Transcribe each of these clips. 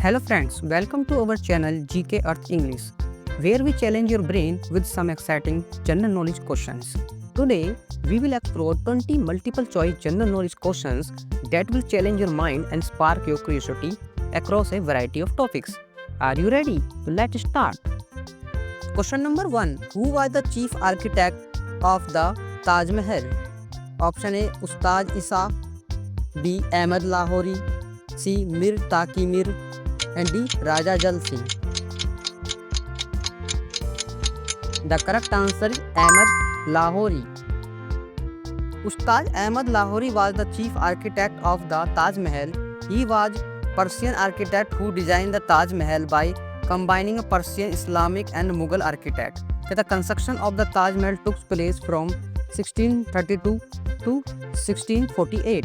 Hello friends, welcome to our channel GK Earth English, where we challenge your brain with some exciting general knowledge questions. Today, we will explore 20 multiple choice general knowledge questions that will challenge your mind and spark your curiosity across a variety of topics. Are you ready? Let's start. Question number 1. Who was the chief architect of the Taj Mahal? Option A. Ustad Isa, B. Ahmad Lahori, C. Mir Taqi Mir, and D. Raja Jal Singh. The correct answer is Ahmad Lahori. Ustad Ahmad Lahori was the chief architect of the Taj Mahal. He was Persian architect who designed the Taj Mahal by combining a Persian, Islamic and Mughal architect. The construction of the Taj Mahal took place from 1632 to 1648.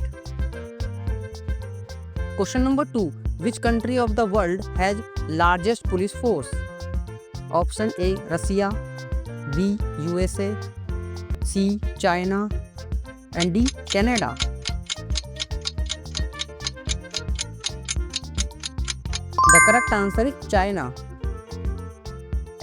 Question number 2. Which country of the world has largest police force? Option A. Russia, B. USA, C. China, and D. Canada. The correct answer is China.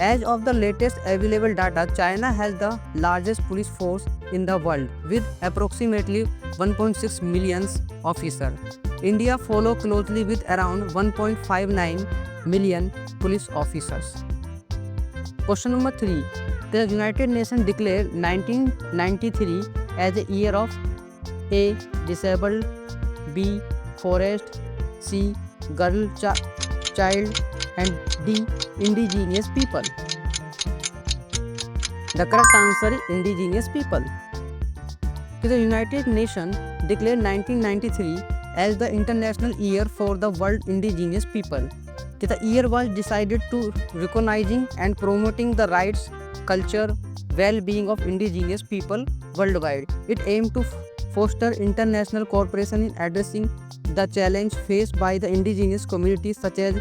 As of the latest available data, China has the largest police force in the world with approximately 1.6 million officers. India follows closely with around 1.59 million police officers. Question number 3. The United Nations declared 1993 as a year of A. Disabled, B. Forest, C. Girl Child, and D. Indigenous people. The correct answer is indigenous people. The United Nations declared 1993 as the International Year for the World Indigenous People. The year was decided to recognizing and promoting the rights, culture, well-being of indigenous people worldwide. It aimed to foster international cooperation in addressing the challenge faced by the indigenous communities such as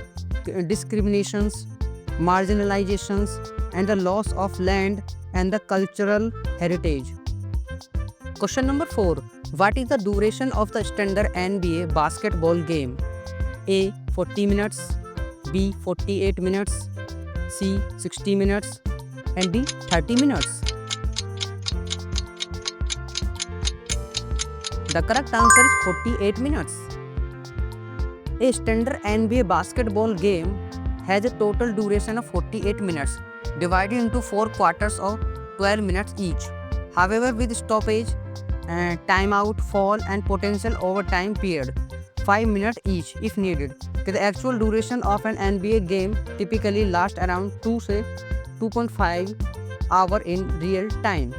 discriminations, marginalizations, and the loss of land and the cultural heritage. Question number 4. What is the duration of the standard NBA basketball game? A. 40 minutes, B. 48 minutes, C. 60 minutes, and D. 30 minutes. The correct answer is 48 minutes. A standard NBA basketball game has a total duration of 48 minutes, divided into 4 quarters of 12 minutes each. However, with stoppage, timeout, fall, and potential overtime period, 5 minutes each if needed. The actual duration of an NBA game typically lasts around 2 to 2.5 hours in real time.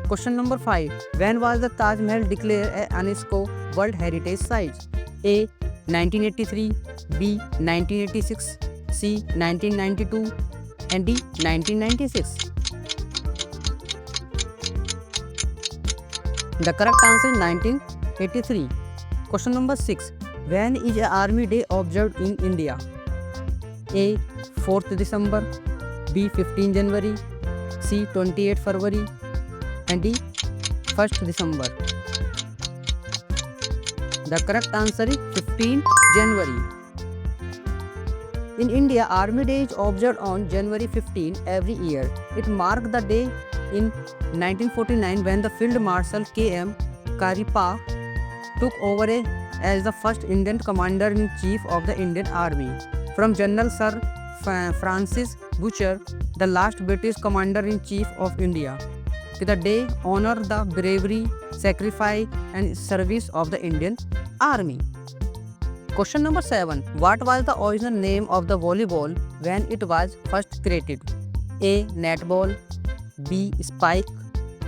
Question number 5. When was the Taj Mahal declared a UNESCO World Heritage Site? A. 1983, B. 1986, C. 1992, and D. 1996. The correct answer is 1983. Question number 6. When is Army Day observed in India? A. 4th December, B. 15 January, C. 28 February, and D. 1st December. The correct answer is 15 January. In India, Army Day is observed on January 15 every year. It marked the day in 1949 when the Field Marshal K.M. Karippa took over as the first Indian Commander-in-Chief of the Indian Army from General Sir Francis Butcher, the last British Commander-in-Chief of India. The day honors the bravery, sacrifice, and service of the Indian Army. Question number 7. What was the original name of the volleyball when it was first created? A. Netball, B. Spike,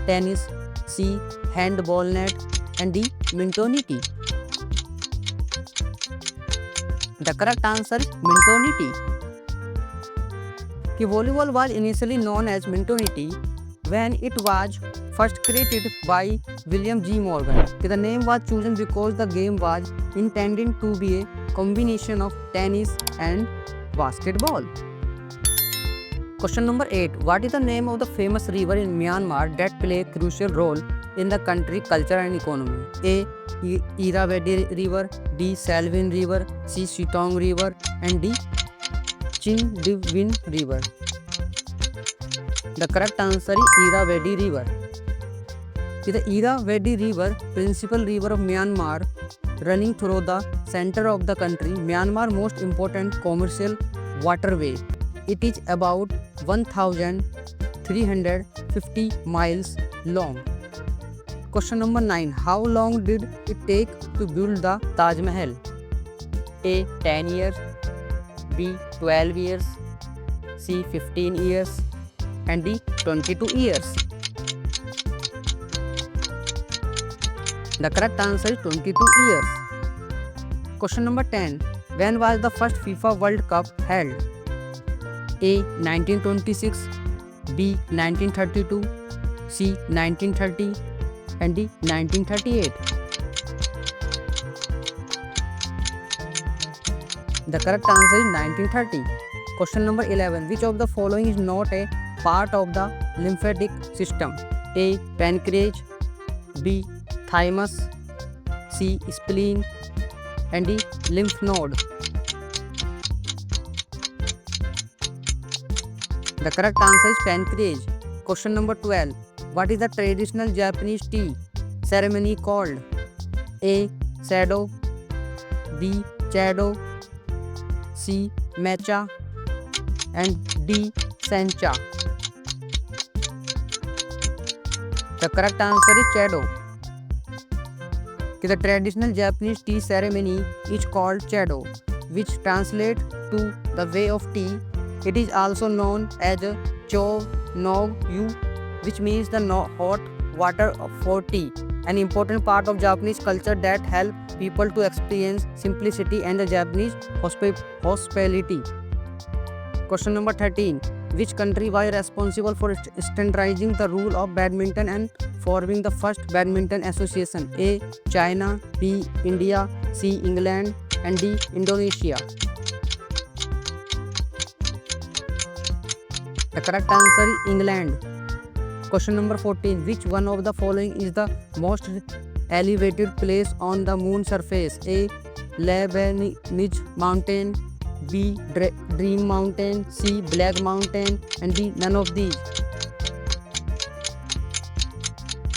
tennis, C. Handball net, and D. Mintoniti. The correct answer is Mintoniti. The volleyball was initially known as Mintoniti when it was first created by William G. Morgan. The name was chosen because the game was intended to be a combination of tennis and basketball. Question number 8. What is the name of the famous river in Myanmar that play a crucial role in the country's culture and economy? A. Irrawaddy River, D. Salween River, C. Sitong River, and D. Chindiwin River. The correct answer is Irrawaddy River. The Irrawaddy River, principal river of Myanmar, running through the center of the country, Myanmar's most important commercial waterway. It is about 1,350 miles long. Question number 9. How long did it take to build the Taj Mahal? A. 10 years, B. 12 years, C. 15 years, and D. 22 years. The correct answer is 22 years. Question number 10. When was the first FIFA World Cup held? A. 1926, B. 1932, C. 1930, and D. 1938. The correct answer is 1930. Question number 11. Which of the following is not a part of the lymphatic system? A. Pancreas, B. Thymus, C. Spleen, and D. Lymph node. The correct answer is pancreas. Question number 12. What is the traditional Japanese tea ceremony called? A. Sado, B. Chado, C. Matcha, and D. Sencha. The correct answer is Chado. The traditional Japanese tea ceremony is called Chado, which translates to the way of tea. It is also known as Cho no Yu, which means the hot water for tea, an important part of Japanese culture that helps people to experience simplicity and the Japanese hospitality. Question number 13. Which country was responsible for standardizing the rule of badminton and forming the first badminton association? A. China, B. India, C. England, and D. Indonesia. The correct answer is England. Question number 14. Which one of the following is the most elevated place on the moon surface? A. Lebanese Mountain, B. Dream Mountain, C. Black Mountain, and D. None of these.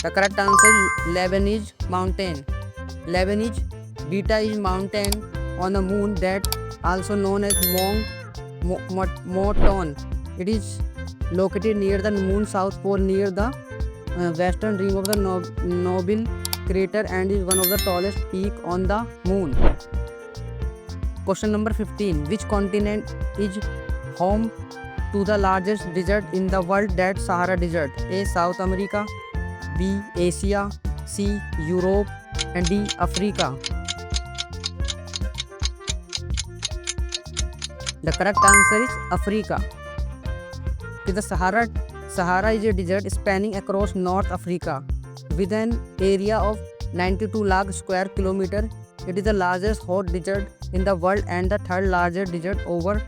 The correct answer is Lebanese Mountain. Lebanese Beta is mountain on the moon that also known as Moton. It is located near the moon's south pole near the western rim of the Nobile crater and is one of the tallest peaks on the moon. Question number 15. Which continent is home to the largest desert in the world, that Sahara Desert? A. South America, B. Asia, C. Europe, and D. Africa. The correct answer is Africa. The Sahara is a desert spanning across North Africa with an area of 92 lakh square kilometers. It is the largest hot desert in the world and the third largest desert over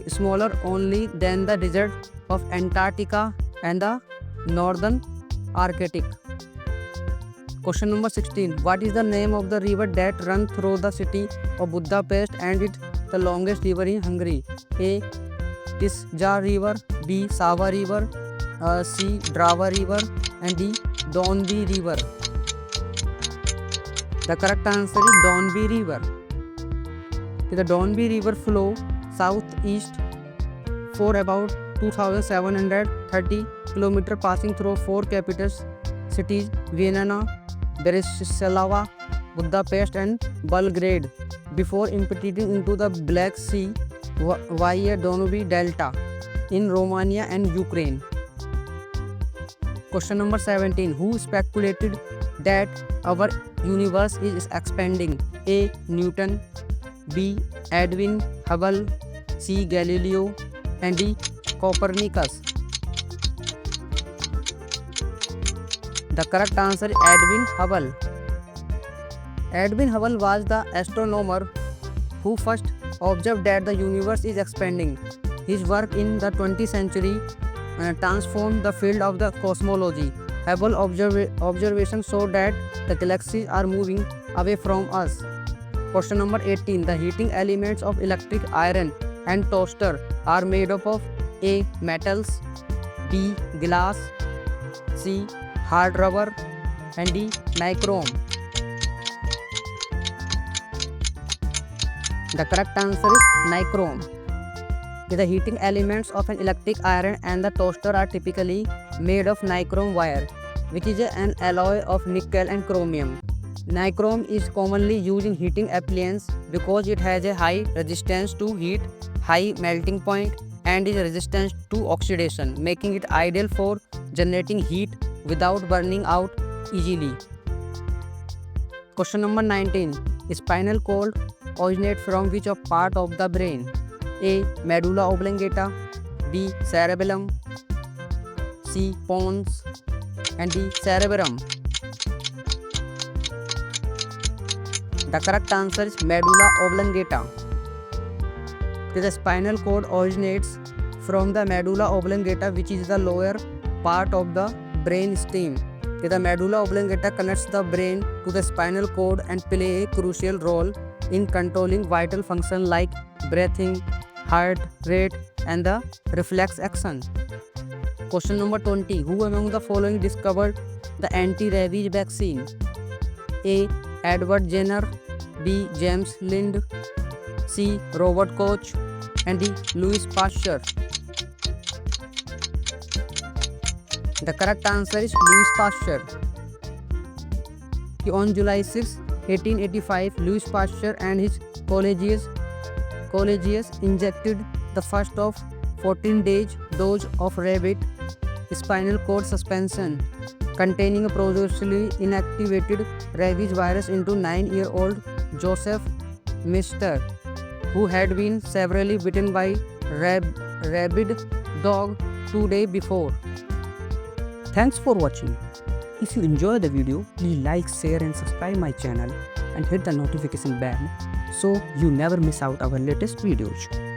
smaller only than the desert of Antarctica and the northern Arctic. Question number 16. What is the name of the river that runs through the city of Budapest and it is the longest river in Hungary? A. Tisza River, B. Sava River, C. Drava River, and D. Donby River. The correct answer is Donby River. The Donby River flows southeast for about 2,730 km, passing through four capital cities: Vienna, Bratislava, Budapest, and Belgrade, before emptying into the Black Sea via Danube Delta in Romania and Ukraine. Question number 17. Who speculated that our universe is expanding? A. Newton, B. Edwin Hubble, C. Galileo, and D. Copernicus. The correct answer is Edwin Hubble. Edwin Hubble was the astronomer who first observed that the universe is expanding. His work in the 20th century transformed the field of the cosmology, Hubble observation show that the galaxies are moving away from us. Question number 18. The heating elements of electric iron and toaster are made up of A. Metals, B. Glass, C. Hard rubber, and D. Nichrome. The correct answer is nichrome. The heating elements of an electric iron and the toaster are typically made of nichrome wire, which is an alloy of nickel and chromium. Nichrome is commonly used in heating appliances because it has a high resistance to heat, high melting point, and is resistant to oxidation, making it ideal for generating heat without burning out easily. Question number 19. Spinal cord originates from which of part of the brain? A. Medulla oblongata, B. Cerebellum, C. Pons, and D. Cerebrum. The correct answer is medulla oblongata. The spinal cord originates from the medulla oblongata, which is the lower part of the brain stem. The medulla oblongata connects the brain to the spinal cord and play a crucial role in controlling vital functions like breathing, heart rate, and the reflex action. Question number 20. Who among the following discovered the anti-rabies vaccine? A. Edward Jenner, B. James Lind, C. Robert Koch, and D. Louis Pasteur. The correct answer is Louis Pasteur. On July 6, 1885, Louis Pasteur and his colleagues injected the first of 14-day dose of rabbit spinal cord suspension containing a previously inactivated rabies virus into 9-year-old Joseph Mister, who had been severely bitten by rabid dog 2 days before. Thanks for watching. If you enjoy the video, please like, share and subscribe my channel and hit the notification bell so you never miss out our latest videos.